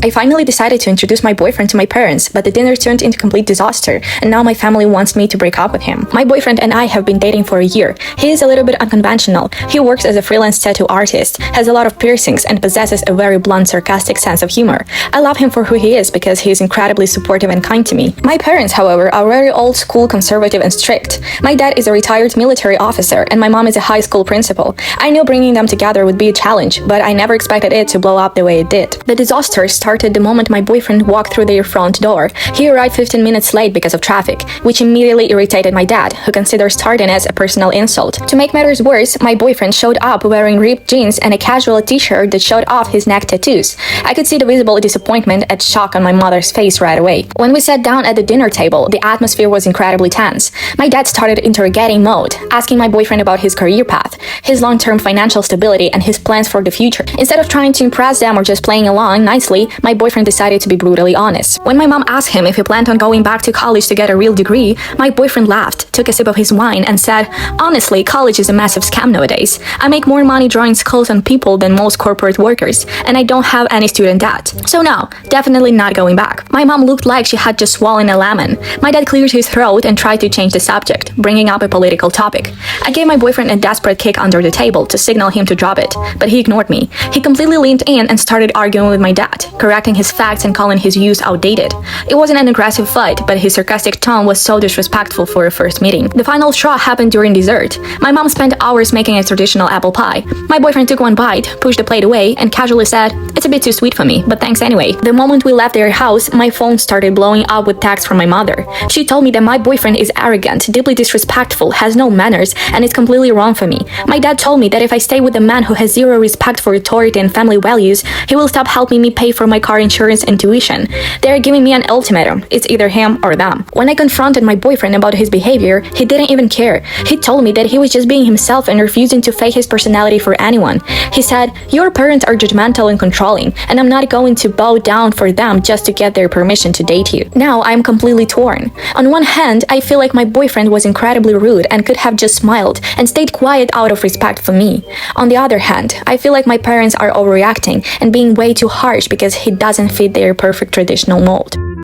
I finally decided to introduce my boyfriend to my parents, but the dinner turned into complete disaster, and now my family wants me to break up with him. My boyfriend and I have been dating for a year. He is a little bit unconventional. He works as a freelance tattoo artist, has a lot of piercings, and possesses a very blunt, sarcastic sense of humor. I love him for who he is because he is incredibly supportive and kind to me. My parents, however, are very old school, conservative, and strict. My dad is a retired military officer, and my mom is a high school principal. I knew bringing them together would be a challenge, but I never expected it to blow up the way it did. The disaster started the moment my boyfriend walked through their front door. He arrived 15 minutes late because of traffic, which immediately irritated my dad, who considers tardiness a personal insult. To make matters worse, my boyfriend showed up wearing ripped jeans and a casual t-shirt that showed off his neck tattoos. I could see the visible disappointment and shock on my mother's face right away. When we sat down at the dinner table, the atmosphere was incredibly tense. My dad started interrogating mode, asking my boyfriend about his career path, his long-term financial stability, and his plans for the future. Instead of trying to impress them or just playing along nicely, my boyfriend decided to be brutally honest. When my mom asked him if he planned on going back to college to get a real degree, my boyfriend laughed, took a sip of his wine, and said, "Honestly, college is a massive scam nowadays. I make more money drawing skulls on people than most corporate workers, and I don't have any student debt. So no, definitely not going back." My mom looked like she had just swallowed a lemon. My dad cleared his throat and tried to change the subject, bringing up a political topic. I gave my boyfriend a desperate kick under the table to signal him to drop it, but he ignored me. He completely leaned in and started arguing with my dad, correcting his facts and calling his views outdated. It wasn't an aggressive fight, but his sarcastic tone was so disrespectful for a first meeting. The final straw happened during dessert. My mom spent hours making a traditional apple pie. My boyfriend took one bite, pushed the plate away, and casually said, "It's a bit too sweet for me, but thanks anyway." The moment we left their house, my phone started blowing up with texts from my mother. She told me that my boyfriend is arrogant, deeply disrespectful, has no manners, and is completely wrong for me. My dad told me that if I stay with a man who has zero respect for authority and family values, he will stop helping me pay for my car insurance and tuition. They are giving me an ultimatum. It's either him or them. When I confronted my boyfriend about his behavior, he didn't even care. He told me that he was just being himself and refusing to fake his personality for anyone. He said, "Your parents are judgmental and controlling, and I'm not going to bow down for them just to get their permission to date you." Now I'm completely torn. On one hand, I feel like my boyfriend was incredibly rude and could have just smiled and stayed quiet out of respect for me. On the other hand, I feel like my parents are overreacting and being way too harsh because he doesn't fit their perfect traditional mold.